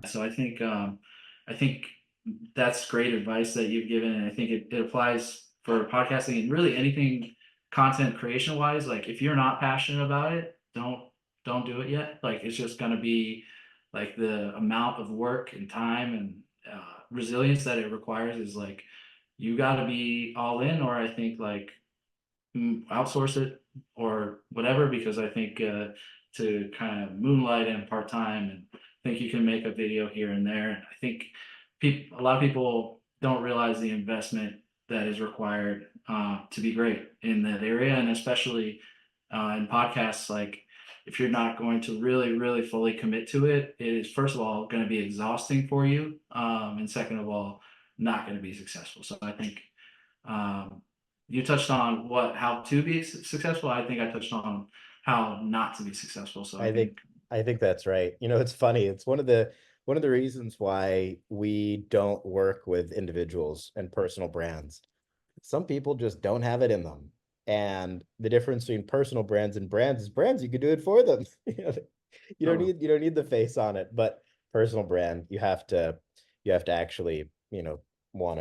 So I think that's great advice that you've given, and I think it applies for podcasting and really anything content creation wise. Like if you're not passionate about it, don't do it yet. Like it's just gonna be like the amount of work and time and resilience that it requires is like you got to be all in, or I think like outsource it or whatever, because I think to kind of moonlight in part time and think you can make a video here and there. And I think a lot of people don't realize the investment that is required to be great in that area, and especially in podcasts. Like if you're not going to really fully commit to it, it is first of all going to be exhausting for you, and second of all, not going to be successful. So I think um, you touched on how to be successful. I think I touched on how not to be successful. So I I think, think I think that's right. It's funny. It's one of the reasons why we don't work with individuals and personal brands. Some people just don't have it in them. And the difference between personal brands and brands is brands, you could do it for them. You don't oh, need the face on it, but personal brand, you have to actually, want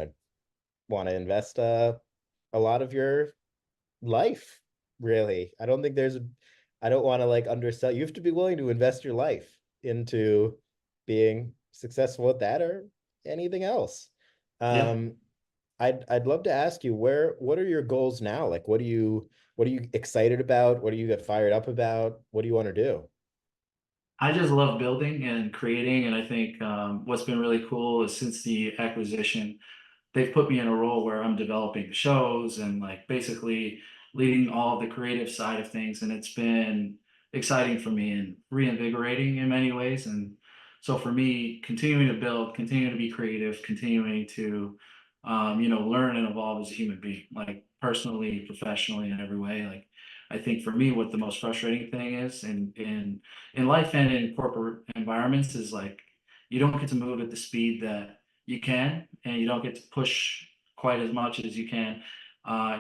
to invest a lot of your life, really. I don't want to like undersell. You have to be willing to invest your life into being successful at that or anything else. yeah. Um, I'd love to ask you what are your goals now? Like what are you excited about? What do you get fired up about? What do you want to do? I just love building and creating, and I think what's been really cool is since the acquisition, they've put me in a role where I'm developing the shows and like basically leading all the creative side of things. And it's been exciting for me and reinvigorating in many ways. And so for me, continuing to build, continuing to be creative, continuing to, learn and evolve as a human being, like personally, professionally, in every way. Like I think for me, what the most frustrating thing is in life and in corporate environments is like you don't get to move at the speed that you can, and you don't get to push quite as much as you can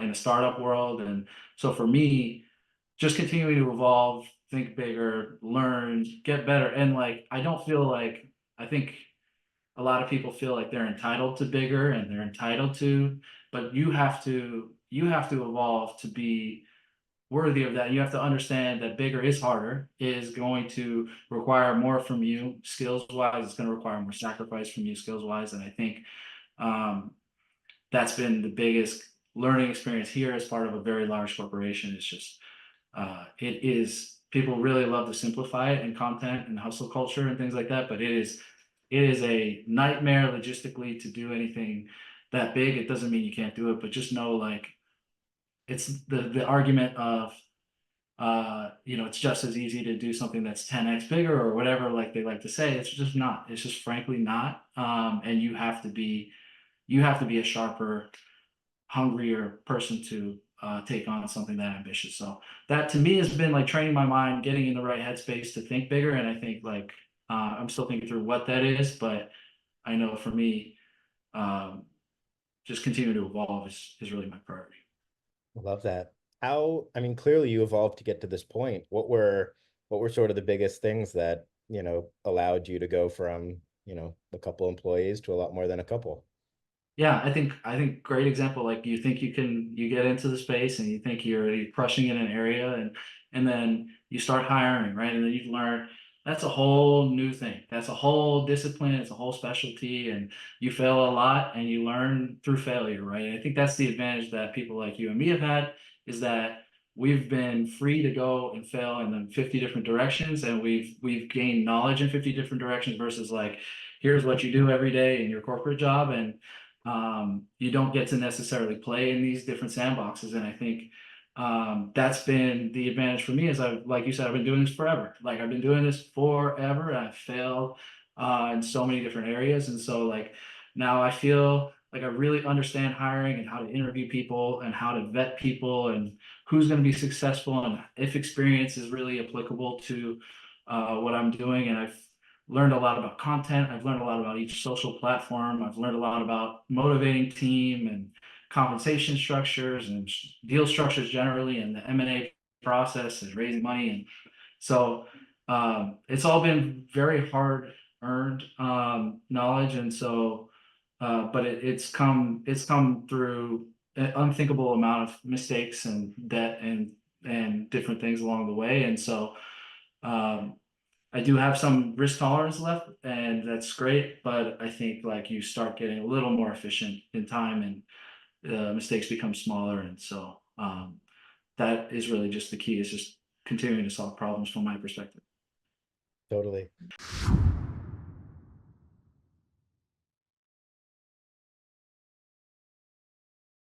in a startup world. And so for me, just continuing to evolve, think bigger, learn, get better. And like, I don't feel like, I think a lot of people feel like they're entitled to bigger and they're entitled to, but you have to evolve to be worthy of that. You have to understand that bigger is harder, is going to require more from you skills wise. It's going to require more sacrifice from you skills wise. And I think um, that's been the biggest learning experience here as part of a very large corporation. It's just, it is, people really love to simplify it in content and hustle culture and things like that. But it is a nightmare logistically to do anything that big. It doesn't mean you can't do it, but just know like it's the argument of it's just as easy to do something that's 10x bigger or whatever, like they like to say. It's just not. It's just frankly not. And you have to be a sharper, hungrier person to take on something that ambitious. So that to me has been like training my mind, getting in the right headspace to think bigger. And I think like I'm still thinking through what that is, but I know for me, um, just continue to evolve is really my priority. I love that. I mean, clearly you evolved to get to this point. What were sort of the biggest things that, allowed you to go from, a couple employees to a lot more than a couple? Yeah, I think great example. Like you think you get into the space and you think you're crushing in an area, and then you start hiring, right? And then you learn that's a whole new thing. That's a whole discipline, it's a whole specialty, and you fail a lot and you learn through failure, right? And I think that's the advantage that people like you and me have had, is that we've been free to go and fail in the 50 different directions, and we've gained knowledge in 50 different directions versus like here's what you do every day in your corporate job. And you don't get to necessarily play in these different sandboxes. And I think that's been the advantage for me is like you said, I've been doing this forever. Like I've been doing this forever and I've failed in so many different areas. And so like now I feel like I really understand hiring and how to interview people and how to vet people and who's going to be successful and if experience is really applicable to what I'm doing. And I've learned a lot about content. I've learned a lot about each social platform. I've learned a lot about motivating team and compensation structures and deal structures generally, and the M&A process and raising money. And so it's all been very hard earned knowledge, and so but it's come through an unthinkable amount of mistakes and debt and different things along the way, and so um, I do have some risk tolerance left, and that's great. But I think like you start getting a little more efficient in time, and mistakes become smaller, and so that is really just the key. Is just continuing to solve problems from my perspective. Totally.